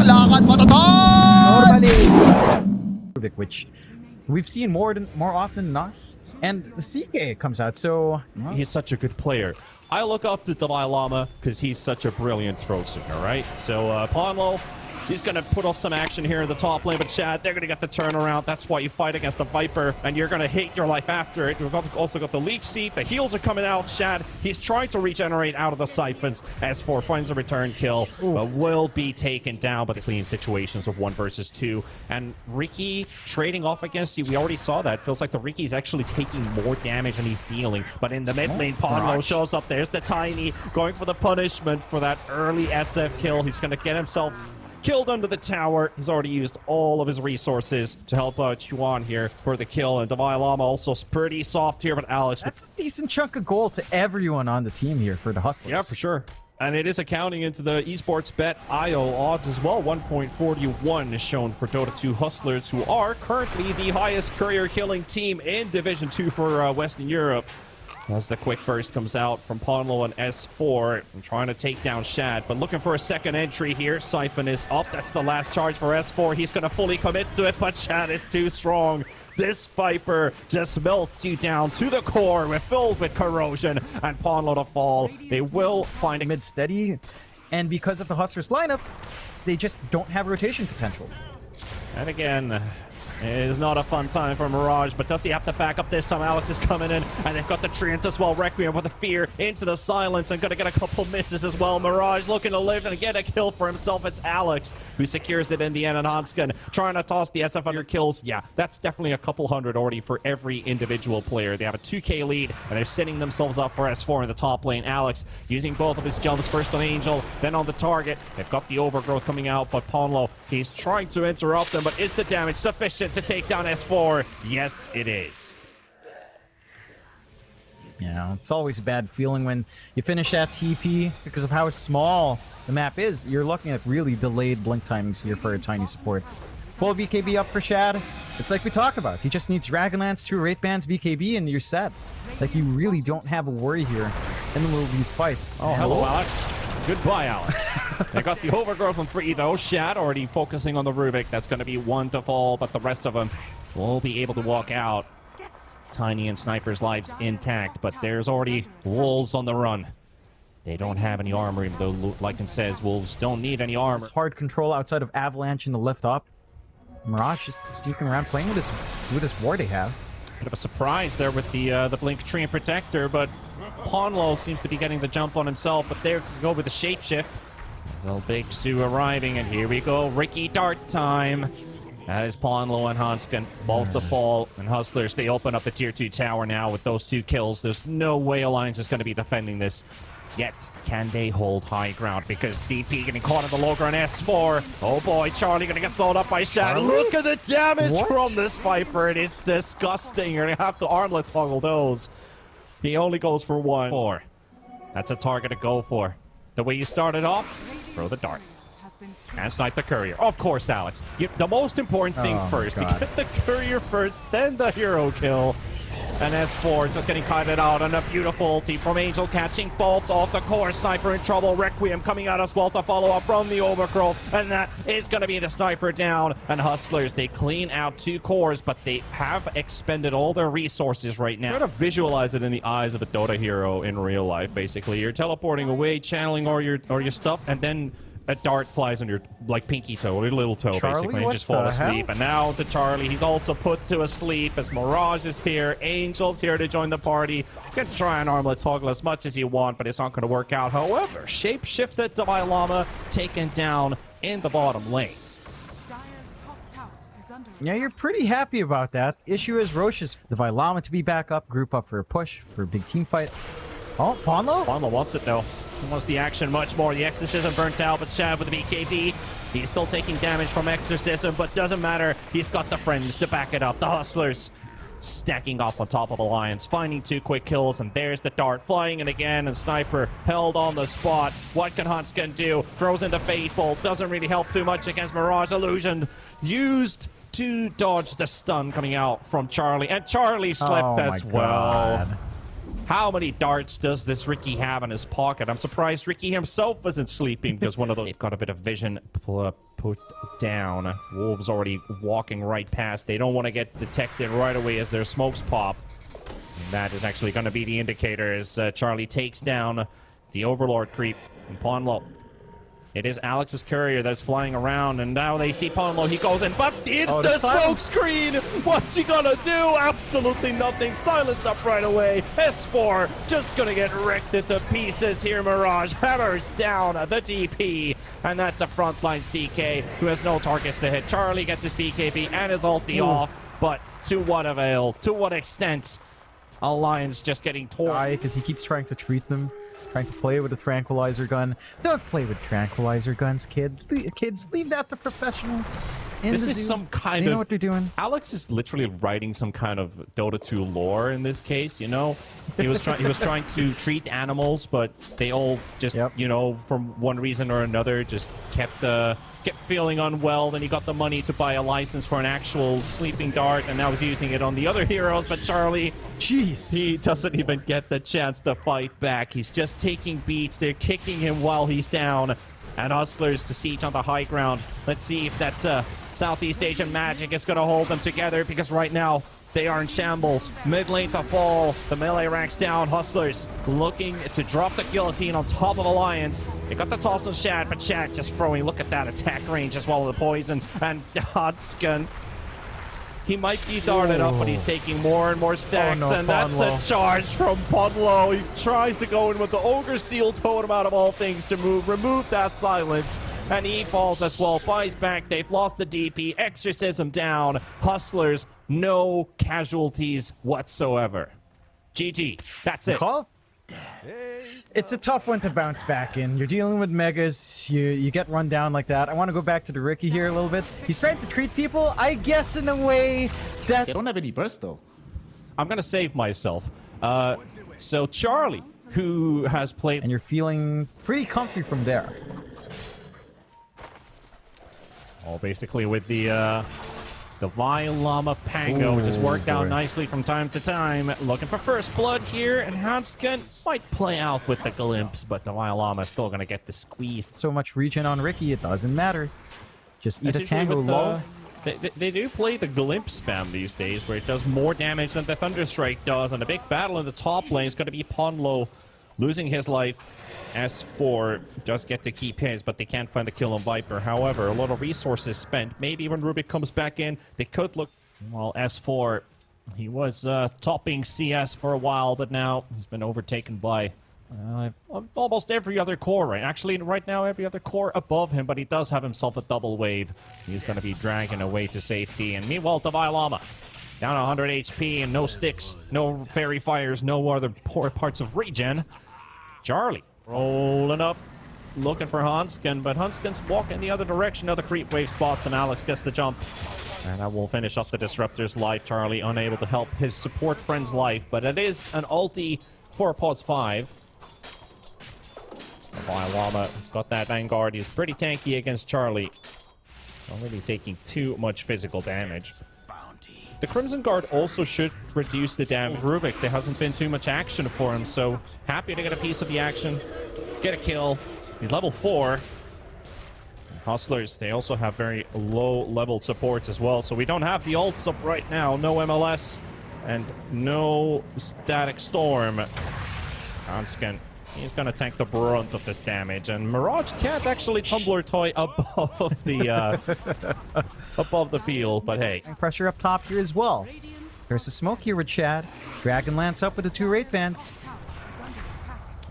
lakad matatag! Which we've seen more often than not. And the CK comes out, so... He's such a good player. I look up to Dalai Lama because he's such a brilliant throw singer, right? So, Ponlo, he's going to put off some action here in the top lane, but Chad, they're going to get the turnaround. That's why you fight against the Viper, and you're going to hate your life after it. We've also got the leech seat. The heals are coming out. Chad, he's trying to regenerate out of the siphons. S4 finds a return kill, but will be taken down by the clean situations of 1 versus 2. And Riki trading off against you, we already saw that. Feels like the Riki's actually taking more damage than he's dealing. But in the mid lane, Ponlo shows up. There's the Tiny going for the punishment for that early SF kill. He's going to get himself killed under the tower. He's already used all of his resources to help out Chuan here for the kill. And Dalai Lama also pretty soft here, but Alex... That's a decent chunk of gold to everyone on the team here for the Hustlers. Yeah, for sure. And it is accounting into the esports bet IO odds as well. 1.41 is shown for Dota 2 Hustlers, who are currently the highest courier killing team in Division 2 for Western Europe. As the quick burst comes out from Ponlo and S4, and trying to take down Shad, but looking for a second entry here. Siphon is up. That's the last charge for S4. He's going to fully commit to it, but Shad is too strong. This Viper just melts you down to the core, filled with corrosion, and Ponlo to fall. They will find a mid-steady, and because of the Hustlers lineup, they just don't have rotation potential. And again... it is not a fun time for Mirage, but does he have to back up this time? Alex is coming in, and they've got the Treant as well. Requiem with a fear into the silence, and gonna get a couple misses as well. Mirage looking to live and get a kill for himself. It's Alex who secures it in the end, and Hansken trying to toss the SF under kills. Yeah, that's definitely a couple hundred already for every individual player. They have a 2K lead, and they're setting themselves up for S4 in the top lane. Alex using both of his jumps, first on Angel, then on the target. They've got the overgrowth coming out, but Ponlo, he's trying to interrupt them, but is the damage sufficient to take down S4? Yes, it is. Yeah, it's always a bad feeling when you finish that TP because of how small the map is. You're looking at really delayed blink timings here for a Tiny support. Full BKB up for Shad. It's like we talked about. He just needs Dragonlance, 2 Wraith Bands, BKB, and you're set. Like, you really don't have a worry here in the middle of these fights. Oh, hello, Alex. Goodbye, Alex. They got the overgrowth on 3, though. Shad already focusing on the Rubik. That's going to be 1 to fall, but the rest of them will be able to walk out. Tiny and Sniper's lives intact, but there's already Wolves on the run. They don't have any armor, even though Lycan says Wolves don't need any armor. It's hard control outside of Avalanche in the lift up. Mirage just sneaking around playing with his ward they have. Bit of a surprise there with the Blink Tree and Protector, but Ponlo seems to be getting the jump on himself, but there go with the shapeshift. So Big Sue arriving, and here we go, Riki Dart time. That is Ponlo and Hansken, both to fall, and Hustlers, they open up the tier 2 tower now with those 2 kills. There's no way Alliance is going to be defending this. Yet, can they hold high ground? Because DP getting caught in the low ground. S4. Oh boy, Charlie gonna get slowed up by Shad. Look at the damage from this Viper. It is disgusting. You're gonna have to armlet toggle those. He only goes for 1. 4. That's a target to go for. The way you started off, throw the dart. And snipe the courier. Of course, Alex. The most important thing first. You get the courier first, then the hero kill. And S4 just getting kited out, and a beautiful ulti from Angel catching both off the core. Sniper in trouble. Requiem coming out as well to follow up from the overgrowth, and that is going to be the Sniper down. And Hustlers, they clean out 2 cores, but they have expended all their resources right now. Try to visualize it in the eyes of a Dota hero in real life. Basically, you're teleporting away, channeling all your stuff, and then a dart flies on your, like, pinky toe, or your little toe, Charlie, basically, and just fall asleep. And now to Charlie, he's also put to a sleep as Mirage is here. Angel's here to join the party. You can try and armlet toggle as much as you want, but it's not going to work out. However, shape-shifted Dalai Lama taken down in the bottom lane. Yeah, you're pretty happy about that. Issue is Roche is the Lama to be back up, group up for a push, for a big team fight. Oh, Ponlo? Ponlo wants it, though. He wants the action much more. The Exorcism burnt out, but Shad with the BKB. He's still taking damage from Exorcism, but doesn't matter. He's got the friends to back it up. The Hustlers stacking up on top of Alliance, finding 2 quick kills, and there's the dart flying in again, and Sniper held on the spot. What can Hansken do? Throws in the Fateful. Doesn't really help too much against Mirage. Illusion used to dodge the stun coming out from Charlie, and Charlie slept as well. How many darts does this Riki have in his pocket? I'm surprised Riki himself isn't sleeping because one of those... They've got a bit of vision put down. Wolves already walking right past. They don't want to get detected right away as their smokes pop. And that is actually going to be the indicator as Charlie takes down the Overlord creep in Ponlo. It is Alex's courier that's flying around, and now they see Ponlo. He goes in, but it's the smoke screen! What's he gonna do? Absolutely nothing. Silenced up right away. S4 just gonna get wrecked into pieces here. Mirage hammers down the DP, and that's a frontline CK who has no targets to hit. Charlie gets his BKB and his ulti off, but to what avail? To what extent? Alliance just getting torn. Because he keeps trying to treat them. Trying to play with a tranquilizer gun. Don't play with tranquilizer guns, kids. Leave that to professionals. This is some kind of... They know what they're doing. Alex is literally writing some kind of Dota 2 lore in this case, you know? He was trying to treat animals, but they all just, you know, from one reason or another, just kept feeling unwell. Then he got the money to buy a license for an actual sleeping dart, and now he's using it on the other heroes. But Charlie, jeez, he doesn't even get the chance to fight back. He's just taking beats. They're kicking him while he's down. And Hustlers to siege on the high ground. Let's see if that Southeast Asian magic is going to hold them together, because right now they are in shambles. Mid lane to fall. The melee ranks down. Hustlers looking to drop the guillotine on top of Alliance. They got the toss on Shad, but Shad just throwing. Look at that attack range as well as the poison. And Hodskin, he might be darted up, but he's taking more and more stacks. Oh, no, and that's a charge from Podlo. He tries to go in with the Ogre Seal Totem out of all things to remove that silence. And he falls as well. Buys back. They've lost the DP. Exorcism down. Hustlers, no casualties whatsoever. GG. That's it. Call? It's a tough one to bounce back in. You're dealing with megas. You get run down like that. I want to go back to the Ricky here a little bit. He's trying to treat people, I guess, in a way that... They don't have any burst, though. I'm going to save myself. So Charlie, who has played... And you're feeling pretty comfy from there. Oh, basically with the Vile Llama Pango, which has worked out nicely from time to time. Looking for first blood here, and Hanskin might play out with the glimpse, but the Vile Llama is still going to get the squeeze. So much regen on Ricky, it doesn't matter. Just eat a tango low. They do play the glimpse spam these days, where it does more damage than the Thunderstrike does, and a big battle in the top lane is going to be Ponlo losing his life. S4 does get to keep his, but they can't find the kill on Viper. However, a lot of resources spent. Maybe when Rubik comes back in, they could look... Well, S4, he was topping CS for a while, but now he's been overtaken by almost every other core, right? Actually, right now, every other core above him, but he does have himself a double wave. He's going to be dragging away to safety. And meanwhile, the Vile Llama down 100 HP and no sticks, no fairy fires, no other poor parts of regen. Charlie rolling up, looking for Hanskin, but Hanskin's walking the other direction. Other creep wave spots, and Alex gets the jump. And that will finish off the Disruptor's life. Charlie unable to help his support friend's life, but it is an ulti for pause 5. The Vile Llama has got that Vanguard. He's pretty tanky against Charlie. Not really taking too much physical damage. The Crimson Guard also should reduce the damage. Rubik, there hasn't been too much action for him, so happy to get a piece of the action. Get a kill. He's level 4. Hustlers, they also have very low-level supports as well, so we don't have the ults up right now. No MLS and no Static Storm. Hanskin, he's going to tank the brunt of this damage, and Mirage can't actually tumbler toy above the above the field, but hey. Pressure up top here as well. There's a smoke here with Chad. Dragonlance up with the 2 Wraith Bands.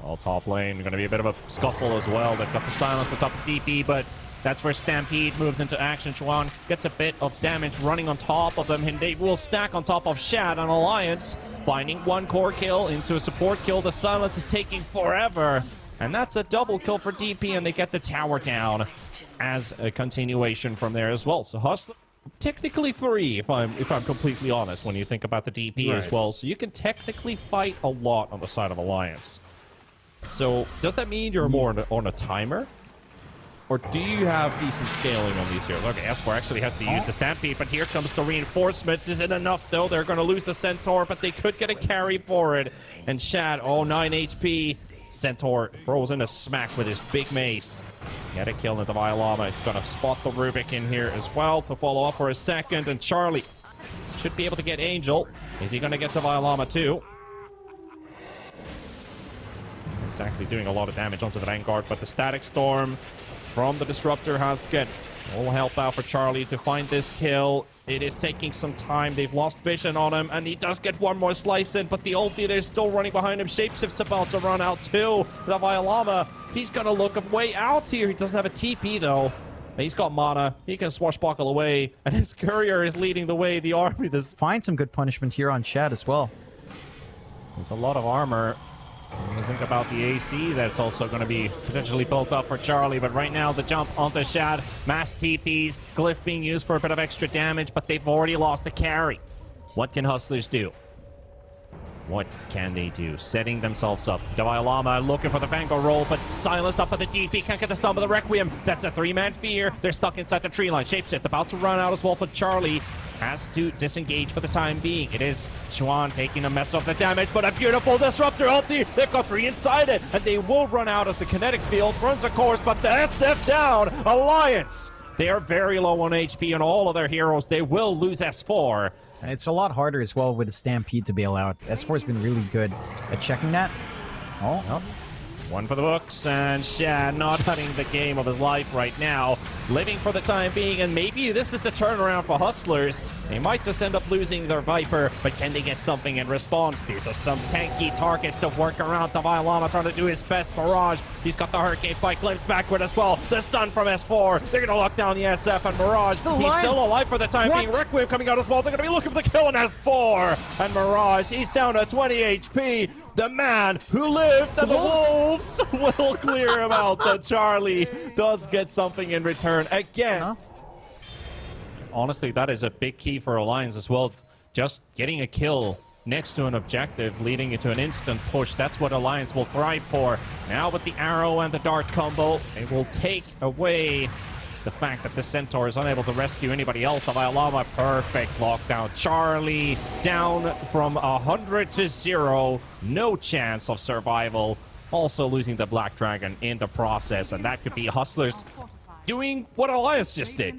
All top lane, going to be a bit of a scuffle as well. They've got the silence on top of DP, but that's where Stampede moves into action. Chuan gets a bit of damage running on top of them, and they will stack on top of Shad on Alliance, finding 1 core kill into a support kill. The silence is taking forever, and that's a double kill for DP, and they get the tower down as a continuation from there as well. So Hustler, technically free, if I'm completely honest, when you think about the DP as well. So you can technically fight a lot on the side of Alliance. So does that mean you're more on a timer? Or do you have decent scaling on these heroes? Okay, S4 actually has to use the Stampede, but here comes the reinforcements. Isn't enough, though. They're going to lose the Centaur, but they could get a carry for it. And Shad, 9 HP. Centaur throws in a smack with his big mace. Get a kill into Violama. It's going to spot the Rubik in here as well to follow up for a second. And Charlie should be able to get Angel. Is he going to get to Violama too? It's actually doing a lot of damage onto the Vanguard, but the Static Storm from the Disruptor Hasket will help out for Charlie to find this kill. It is taking some time. They've lost vision on him, and he does get one more slice in, but the ulti, they're still running behind him. Shapeshift's about to run out too. The Violama, he's gonna look a way out here. He doesn't have a TP though. He's got mana. He can swashbuckle away, and his courier is leading the way. The army, this Find some good punishment here on Shad as well. there's a lot of armor. When you think about the AC, that's also going to be potentially built up for Charlie. But right now, the jump onto Shad, mass TPs, Glyph being used for a bit of extra damage, but they've already lost the carry. What can Hustlers do? What can they do? Setting themselves up. Lama looking for the Vanguard roll, but silenced up by the DP. Can't get the stun with the Requiem. That's a three-man fear. They're stuck inside the tree line. Shapeshift about to run out as well for Charlie. Has to disengage for the time being. It is Chuan taking a mess of the damage, but a beautiful Disruptor ulti. They've got three inside it, and they will run out as the kinetic field runs a course, but the SF down. Alliance, they are very low on HP and all of their heroes. They will lose S4. And it's a lot harder as well with the Stampede to bail out. S4 has been really good at checking that. Oh, no. One for the books, and Shad not having the game of his life right now. Living for the time being, and maybe this is the turnaround for Hustlers. They might just end up losing their Viper, but can they get something in response? These are some tanky targets to work around. Lama trying to do his best. Mirage, he's got the Hurricane Spike, glimpse backward as well. The stun from S4. They're going to lock down the SF, and Mirage, he's still alive for the time being. Requiem coming out as well. They're going to be looking for the kill on S4. And Mirage, he's down to 20 HP. The man who lived, and the Wolves will clear him out. And Charlie does get something in return again. Honestly, that is a big key for Alliance as well. Just getting a kill next to an objective, leading into an instant push. That's what Alliance will thrive for. Now with the arrow and the dart combo, it will take away the fact that the Centaur is unable to rescue anybody else. The Violama, perfect lockdown. Charlie down from 100 to 0. No chance of survival. Also losing the Black Dragon in the process, and that could be Hustlers doing what Alliance just did.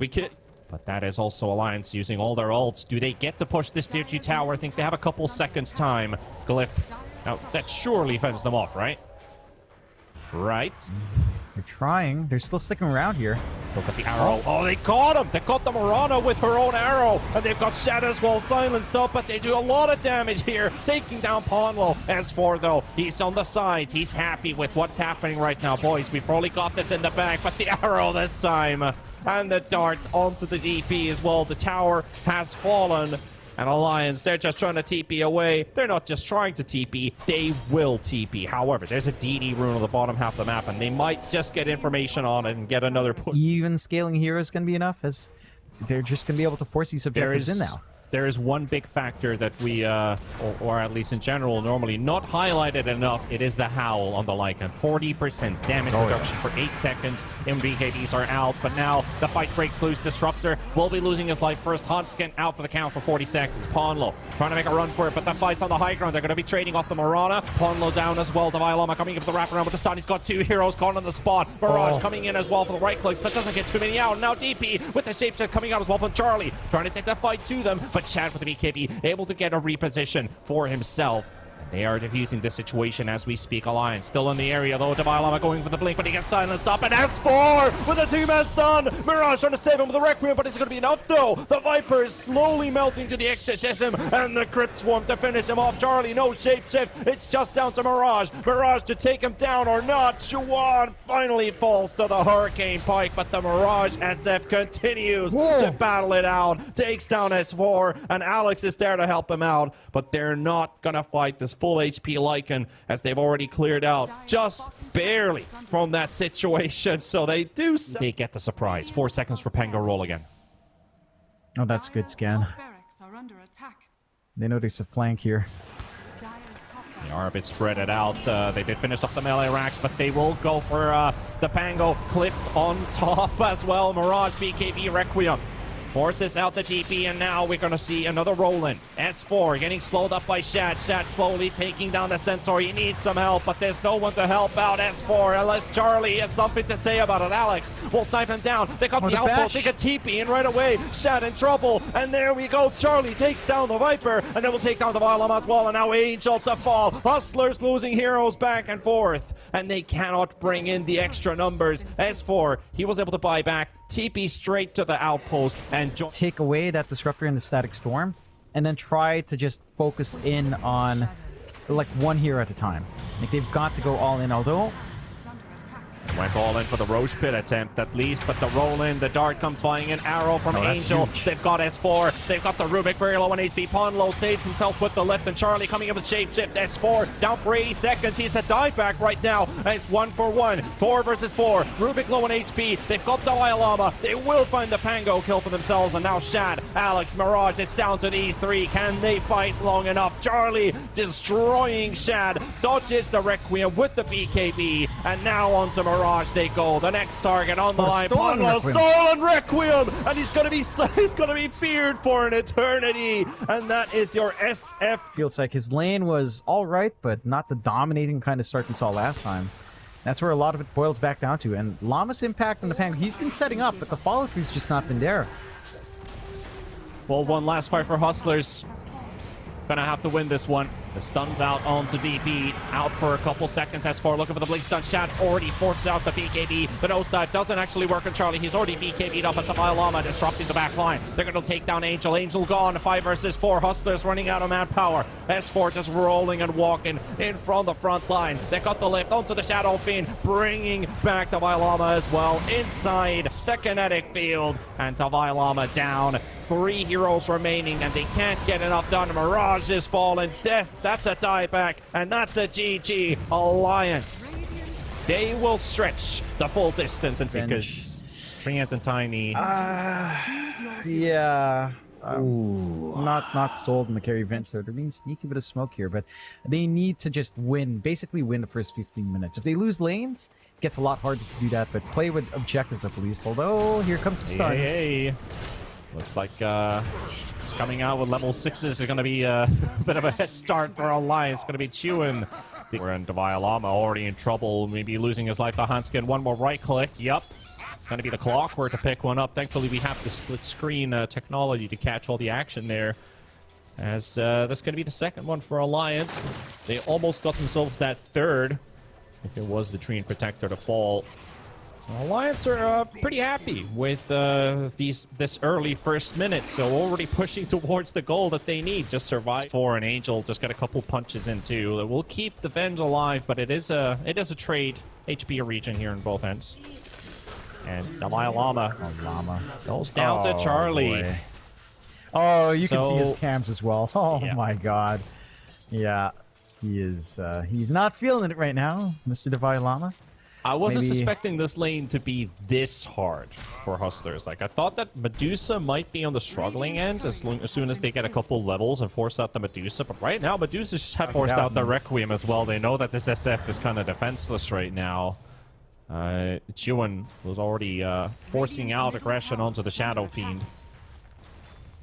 But that is also Alliance using all their ults. Do they get to push this tier 2 tower? I think they have a couple seconds time. Glyph. Now, that surely fends them off, right? Right. They're trying. They're still sticking around here. Still got the arrow. Oh, they caught him. They caught the Mirana with her own arrow. And they've got Shadow as well silenced up, but they do a lot of damage here. Taking down Ponlo. S4, though, he's on the sides. He's happy with what's happening right now. Boys, we probably got this in the bag, but the arrow this time. And the dart onto the DP as well. The tower has fallen. And Alliance, they're just trying to TP away. They're not just trying to TP, they will TP. However, there's a DD rune on the bottom half of the map, and they might just get information on it and get another push. Even scaling here is going to be enough, as they're just going to be able to force these objectives in now. There is one big factor that we, or at least in general, normally not highlighted enough. It is the Howl on the Lycan. 40% damage reduction for 8 seconds. MBKDs are out, but now the fight breaks loose. Disruptor will be losing his life first. Hunskin out for the count for 40 seconds. Ponlo trying to make a run for it, but the fight's on the high ground. They're going to be trading off the Mirana. Ponlo down as well. Violama coming in for the wraparound with the stun. He's got 2 heroes caught on the spot. Mirage coming in as well for the right clicks, but doesn't get too many out. Now DP with the shapeshift coming out as well from Charlie. Trying to take that fight to them, but Chad with the BKB able to get a reposition for himself. They are defusing the situation as we speak. Alliance still in the area though. Lama going for the blink, but he gets silenced up. And S4 with a 2-man stun. Mirage trying to save him with the Requiem, but it's going to be enough though. The Viper is slowly melting to the exorcism, and the Crypt Swarm to finish him off. Charlie, no shapeshift. It's just down to Mirage. Mirage to take him down or not. Chuan finally falls to the Hurricane Pike, but the Mirage SF continues to battle it out. Takes down S4, and Alex is there to help him out, but they're not going to fight this full HP Lycan, as they've already cleared out just barely from that situation. So they get the surprise. 4 seconds for Pango roll again. Oh, that's a good scan. They know there's a flank here. They are a bit spread it out. They did finish off the melee racks, but they will go for the Pango. Clipped on top as well. Mirage, BKB, Requiem. Forces out the TP, and now we're gonna see another roll-in. S4 getting slowed up by Shad. Shad slowly taking down the Centaur. He needs some help, but there's no one to help out S4 unless Charlie has something to say about it. Alex will snipe him down. They got the outpost. They got TP in right away. Shad in trouble, and there we go. Charlie takes down the Viper, and then we'll take down the Violum as well, and now Angel to fall. Hustlers losing heroes back and forth, and they cannot bring in the extra numbers. S4, he was able to buy back. TP straight to the outpost and take away that disruptor in the static storm and then try to just focus in on like one hero at a time. Like they've got to go all in, although went all in for the Roche Pit attempt at least, but the roll in, the dart comes flying in, arrow from Angel. They've got S4, they've got the Rubik very low on HP. Ponlo saved himself with the lift, and Charlie coming in with shapeshift. S4 down for 80 seconds. He's a dive back right now, and it's 1-for-1. 4 versus 4. Rubik low on HP. They've got the Llama. They will find the Pango kill for themselves, and now Shad, Alex, Mirage, it's down to these three. Can they fight long enough? Charlie destroying Shad, dodges the Requiem with the BKB, and now onto Mirage they go. The next target on the line. Stolen Requiem, and he's gonna be feared for an eternity, and that is your SF. Feels like his lane was all right, but not the dominating kind of start we saw last time. That's where a lot of it boils back down to. And Llama's impact on the Pango, he's been setting up, but the follow-through's just not been there. Well, one last fight for Hustlers. Gonna have to win this one. The stun's out onto DP. Out for a couple seconds. S4 looking for the blink stun. Shad already forces out the BKB. The nosedive doesn't actually work on Charlie. He's already BKB'd up at the Llama, disrupting the back line. They're gonna take down Angel. Angel gone. 5 versus 4. Hustlers running out of manpower. S4 just rolling and walking in from the front line. They got the lift onto the Shadow Fiend, bringing back the Llama as well inside the kinetic field. And the Llama down. 3 heroes remaining, and they can't get enough done. Mirage is fallen. Death, that's a dieback, and that's a GG. Alliance, they will stretch the full distance, and because Treant and Tiny. Yeah. Not sold in the carry event, so they're being sneaky with a smoke here, but they need to just win, basically win the first 15 minutes. If they lose lanes, it gets a lot harder to do that, but play with objectives at least. Although, here comes the stuns. Hey. Looks like coming out with level 6s is going to be a bit of a head start for Alliance. Going to be chewing. We're in Llama already in trouble, maybe losing his life to Hanskin. One more right click. Yep. It's going to be the clockwork to pick one up. Thankfully, we have the split screen technology to catch all the action there. As that's going to be the second one for Alliance. They almost got themselves that third. If it was the Treant Protector to fall. Alliance are pretty happy with this early first minute, so already pushing towards the goal that they need. Just survive. 4 and Angel just got a couple punches in too. We'll keep the Venge alive, but it is a trade HP region here in both ends. And the Llama goes down to Charlie. Boy. Oh, you can see his cams as well. Oh yeah. My god. Yeah, he is. He's not feeling it right now, Mr. Devi Llama. I wasn't suspecting this lane to be this hard for Hustlers. Like, I thought that Medusa might be on the struggling end as soon as they get a couple levels and force out the Medusa. But right now, Medusa just had forced out the Requiem as well. They know that this SF is kind of defenseless right now. Chuan was already forcing out aggression onto the Shadow Fiend.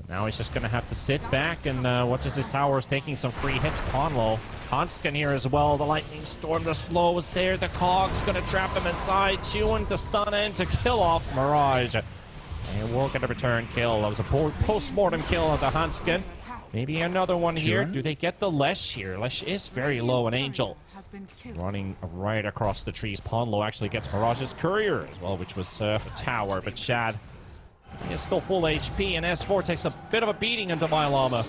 Now he's just going to have to sit back and watch as his tower is taking some free hits. Ponlo. Hanskin here as well. The Lightning Storm, the slow is there. The Cog's going to trap him inside. Chewing to stun in to kill off Mirage. And we'll get a return kill. That was a post-mortem kill on the Hanskin. Maybe another one here. Do they get the Lesh here? Lesh is very low on Angel. Running right across the trees. Ponlo actually gets Mirage's Courier as well, which was a tower. But Shad is still full HP, and S4 takes a bit of a beating into Llama.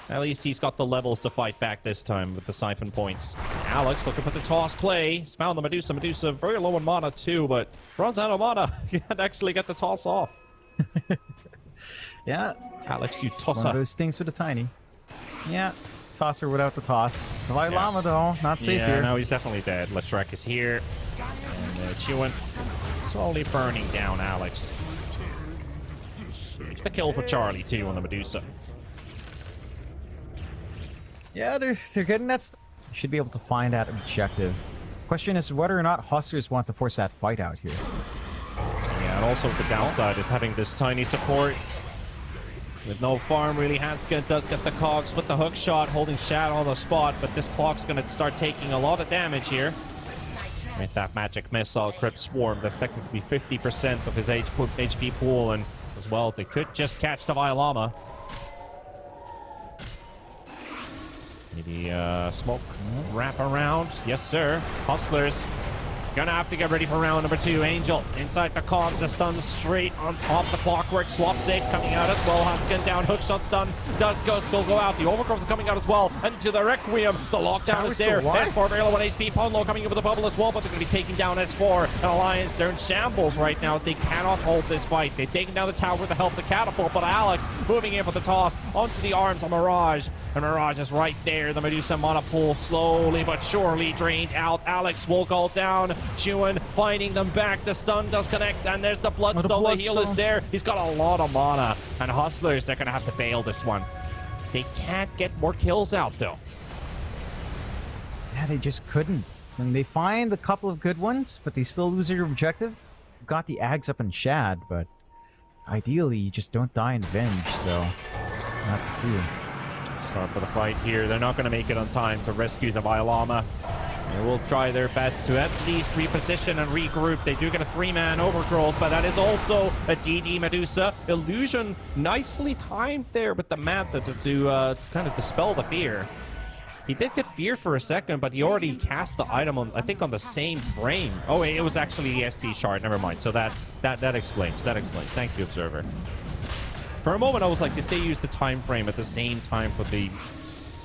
At least he's got the levels to fight back this time with the Siphon points. Alex looking for the toss play. He's found the Medusa. Medusa very low in mana too, but runs out of mana. He can't actually get the toss off. Yeah. Alex, you tosser. One of those things with a tiny. Yeah. Tosser without the toss. The Llama though, not safe here. No, he's definitely dead. Leshrac is here. And Chewin slowly burning down Alex. It's the kill for Charlie too on the Medusa. Yeah, they're getting that. Should be able to find that objective. Question is whether or not Hustlers want to force that fight out here. Yeah, And also the downside is having this tiny support. With no farm, really, Hanskin does get the cogs with the hook shot, holding Shad on the spot, but this clock's going to start taking a lot of damage here. With that magic missile, Crypt Swarm, that's technically 50% of his HP pool, and as well, they could just catch the Violama. Maybe smoke wrap around. Yes, sir. Hustlers gonna have to get ready for round number 2. Angel inside the cogs, the stun straight on top. The clockwork swap safe coming out as well. Hanskin down, hookshot stun does still go out. The overgrowth is coming out as well. And to the Requiem, the lockdown is there. S4 barely 1 HP. Ponlo coming in with a bubble as well, but they're gonna be taking down S4. And Alliance, they're in shambles right now as they cannot hold this fight. They've taken down the tower with the help of the catapult, but Alex moving in for the toss onto the arms of Mirage. And Mirage is right there. The Medusa mana pool slowly but surely drained out. Alex will go down. Chewin finding them back. The stun does connect, and there's the Bloodstone. The heal is there. He's got a lot of mana. And Hustlers, they're going to have to bail this one. They can't get more kills out, though. Yeah, they just couldn't. And they find a couple of good ones, but they still lose their objective. You've got the Ags up in Shad, but ideally, you just don't die in Venge, so we'll have to see. Start for the fight here. They're not going to make it on time to rescue the Violama. They will try their best to at least reposition and regroup. They do get a 3-man overgrowth, but that is also a DD Medusa. Illusion nicely timed there with the Manta to kind of dispel the fear. He did get fear for a second, but he already cast the item on, I think, on the same frame. Oh, it was actually the SD shard. Never mind. So that explains. That explains. Thank you, Observer. For a moment, I was like, did they use the time frame at the same time for the...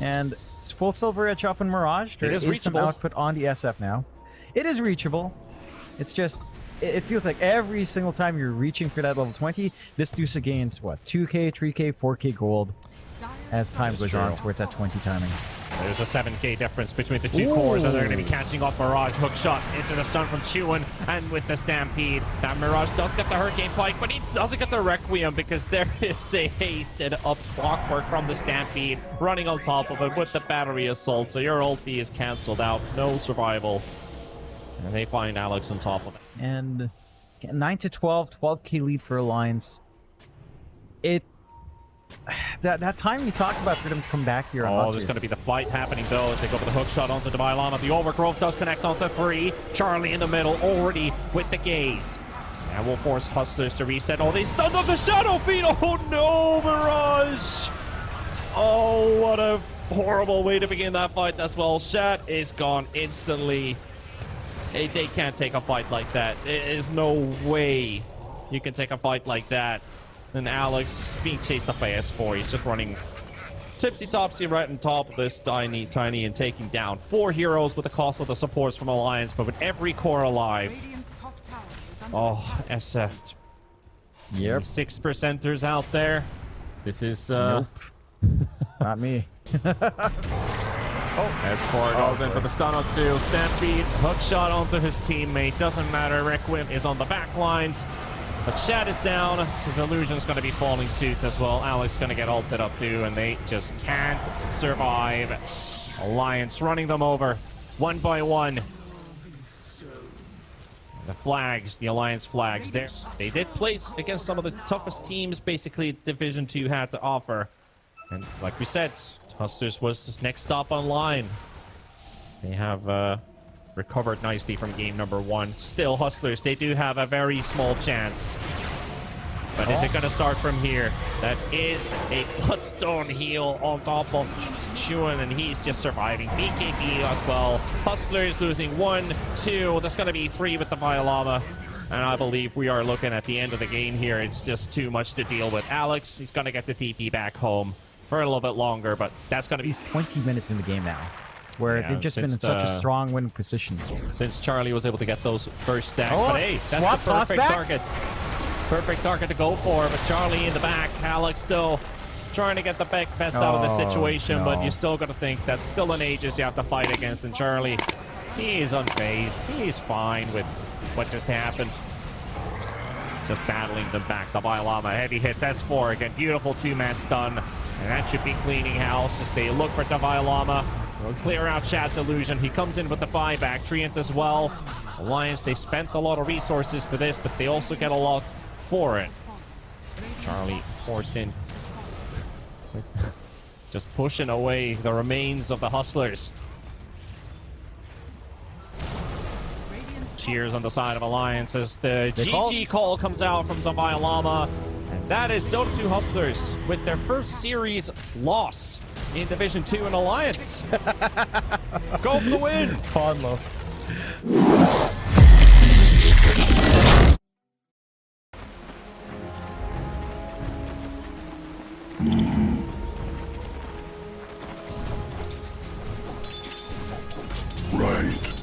And it's full Silver Edge up in Mirage. There is some output on the SF now. It is reachable. It's just, it feels like every single time you're reaching for that level 20, this Dusa gains, what, 2k, 3k, 4k gold as time goes on towards that 20 timing. There's a 7k difference between the two cores, and they're going to be catching up Mirage. Hook shot into the stun from Chewin, and with the Stampede, that Mirage does get the Hurricane Pike, but he doesn't get the Requiem because there is a hasted up Clockwork from the Stampede running on top of it with the Battery Assault, so your ulti is cancelled out. No survival. And they find Alex on top of it. And 9 to 12, 12k lead for Alliance. That time you talked about for them to come back here on Oh, there's going to be the fight happening, though, as they go for the hook shot onto the Violama. The overgrowth does connect onto 3. Charlie in the middle, already with the gaze. And will force Hustlers to reset. Oh, they stunned up the Shadow Feed. Oh, no, Mirage. Oh, what a horrible way to begin that fight as well. Shat is gone instantly. They can't take a fight like that. There is no way you can take a fight like that. And Alex being chased up by S4. He's just running tipsy-topsy right on top of this tiny and taking down 4 heroes with the cost of the supports from Alliance, but with every core alive. Oh, SF. Yep. 6%ers out there. This is Nope. Not me. Oh, S4 goes in for the stun on 2. Stampede, hook shot onto his teammate. Doesn't matter. Requiem is on the back lines. But Shad is down. His illusion's going to be falling suit as well. Alex going to get ulted up too, and they just can't survive. Alliance running them over, 1 by 1. The flags, the Alliance flags, they did place against some of the toughest teams, basically, Division 2 had to offer. And like we said, Hustlers was next stop online. They have recovered nicely from game number 1. Still, Hustlers, they do have a very small chance. But is it going to start from here? That is a Bloodstone heal on top of Chewin, and he's just surviving. BKB as well. Hustlers losing 1, 2. That's going to be 3 with the Violama. And I believe we are looking at the end of the game here. It's just too much to deal with. Alex, he's going to get the TP back home for a little bit longer, but that's going to be... He's 20 minutes in the game now, where they've just been in such a strong win position. Since Charlie was able to get those first stacks. But hey, that's swap, the perfect target. Perfect target to go for, but Charlie in the back. Alex still trying to get the best out of the situation, but you still got to think that's still an Aegis you have to fight against, and Charlie, he is unfazed. He's fine with what just happened. Just battling them back. The Violama heavy hits S4 again. Beautiful 2-man stun. And that should be cleaning house as they look for the Violama. We'll clear out Shad's illusion. He comes in with the buyback. Treant as well. Alliance, they spent a lot of resources for this, but they also get a lot for it. Charlie forced in. Just pushing away the remains of the Hustlers. Cheers on the side of Alliance as the GG call comes out from Zavai Lama. And that is Dota 2 Hustlers with their first series loss in Division 2 in Alliance. Go for the win! Ponlo. Right.